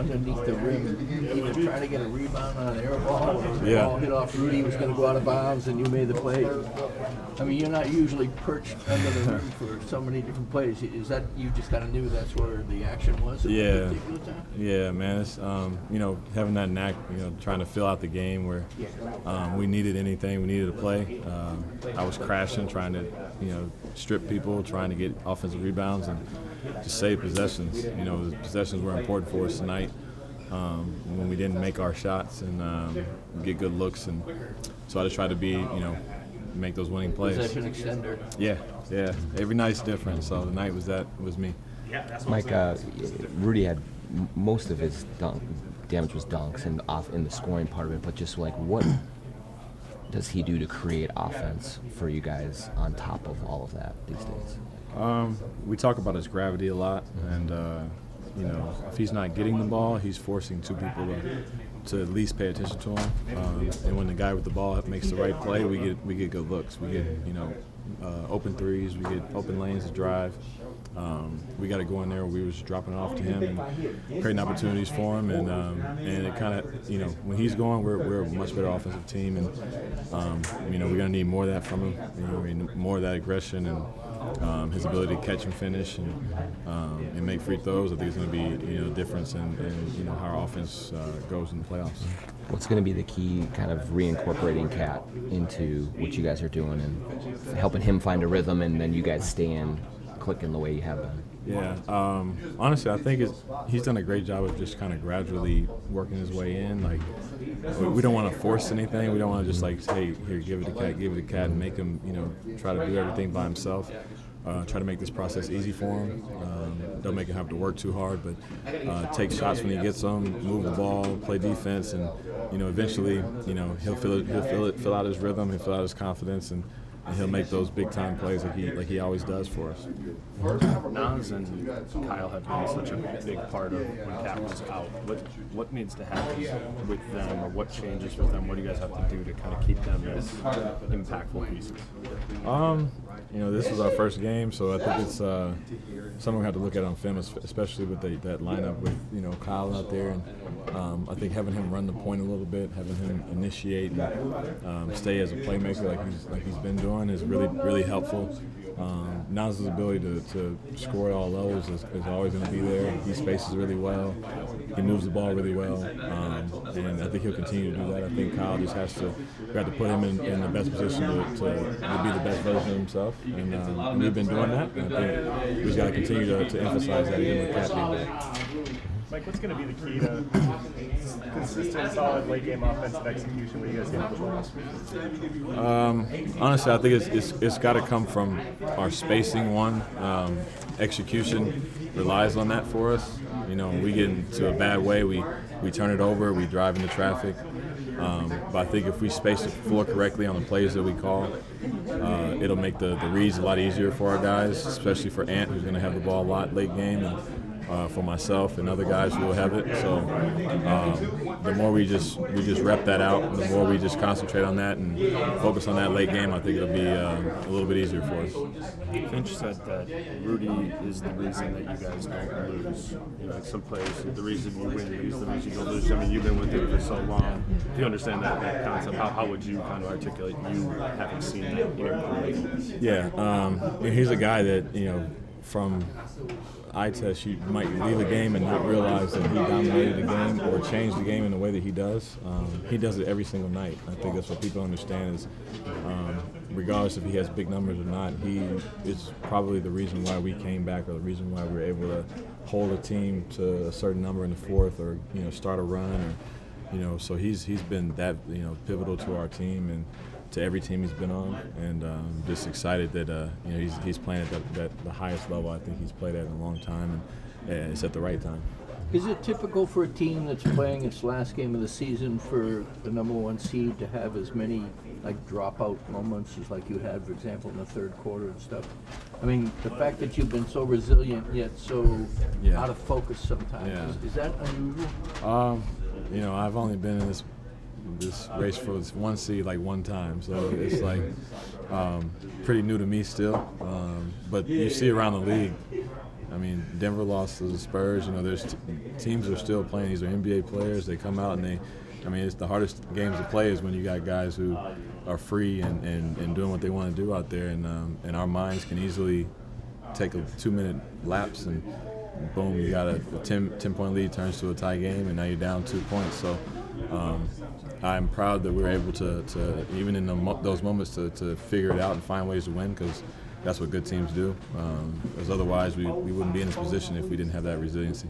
underneath the rim, either trying to get a rebound on an air ball, or the ball hit off Rudy, was going to go out of bounds, and you made the play. I mean, you're not usually perched under the rim for so many different plays. Is that you just kind of knew that's where the action was? At that particular time? Yeah, man. It's having that knack, trying to fill out the game where we needed anything, we needed a play. I was crashing, trying to strip people, trying to get offensive rebounds and just save possessions. The possessions were important for us tonight when we didn't make our shots and get good looks, and so I just tried to be make those winning plays. Possession extender. Yeah. Every night's different, so the night was me. Mike, Rudy had most of his damage was dunks and off in the scoring part of it, but just like what does he do to create offense for you guys on top of all of that these days? We talk about his gravity a lot, and if he's not getting the ball, he's forcing two people to at least pay attention to him. And when the guy with the ball makes the right play, we get good looks. We get open threes, we get open lanes to drive. We got to go in there. We was dropping it off to him and creating opportunities for him, and it kind of when he's going, we're a much better offensive team, and we're gonna need more of that from him. More of that aggression and his ability to catch and finish and make free throws. I think it's gonna be the difference in how our offense goes in the playoffs. What's going to be the key kind of reincorporating Cat into what you guys are doing and helping him find a rhythm, and then you guys stay in clicking the way you have been? Yeah, honestly, I think he's done a great job of just kind of gradually working his way in. Like, we don't want to force anything. We don't want to just hey, here, give it to Cat, and make him, try to do everything by himself. Try to make this process easy for him. Don't make him have to work too hard, but take shots when he gets them, move the ball, play defense, and eventually, he'll fill out his rhythm, he'll fill out his confidence, and he'll make those big time plays like he always does for us. Nas and Kyle have been such a big part of when Cat was out. What needs to happen with them, or what changes with them? What do you guys have to do to kind of keep them as impactful pieces? This was our first game, so I think it's something we have to look at on film, especially with that lineup with Kyle out there, and I think having him run the point a little bit, having him initiate and stay as a playmaker like he's been doing is really helpful. Nas's ability to score at all levels is always going to be there. He spaces really well. He moves the ball really well, and I think he'll continue to do that. I think Kyle just we have to put him in the best position to be the best version of himself, and we've been doing that. And I think we just got to continue to emphasize that even with Cat being there. Mike, what's going to be the key to consistent, solid late-game offensive execution when you guys get the ball? Honestly, I think it's got to come from our spacing. Execution relies on that for us. When we get into a bad way, we turn it over, we drive into traffic. But I think if we space the floor correctly on the plays that we call, it'll make the reads a lot easier for our guys, especially for Ant, who's going to have the ball a lot late game, and for myself and other guys who will have it. So the more we just rep that out, the more we just concentrate on that and focus on that late game, I think it'll be a little bit easier for us. Finch said that Rudy is the reason that you guys don't lose. Some players, the reason you win, he's the reason you don't lose. I mean, you've been with him for so long. If you understand that concept, how would you kind of articulate you having seen that? Yeah, he's a guy that, from eye test, you might leave a game and not realize that he dominated the game or changed the game in the way that he does. He does it every single night. I think that's what people understand is regardless if he has big numbers or not, he is probably the reason why we came back, or the reason why we were able to hold a team to a certain number in the fourth, or start a run, or so he's been that pivotal to our team and to every team he's been on, and just excited that he's playing at the highest level I think he's played at in a long time, and it's at the right time. Is it typical for a team that's playing its last game of the season for the number one seed to have as many dropout moments as you had, for example, in the third quarter and stuff? I mean, the fact that you've been so resilient yet so out of focus sometimes, is that unusual? I've only been in this race for this one seed one time, so it's pretty new to me still. But you see around the league, I mean, Denver lost to the Spurs. You know, there's teams are still playing. These are NBA players. They come out and it's the hardest games to play is when you got guys who are free and doing what they want to do out there. And our minds can easily take a 2-minute lapse and boom, you got a 10-point lead turns to a tie game, and now you're down 2 points. So I'm proud that we're able to even in those moments to figure it out and find ways to win, because that's what good teams do. Because otherwise we wouldn't be in this position if we didn't have that resiliency.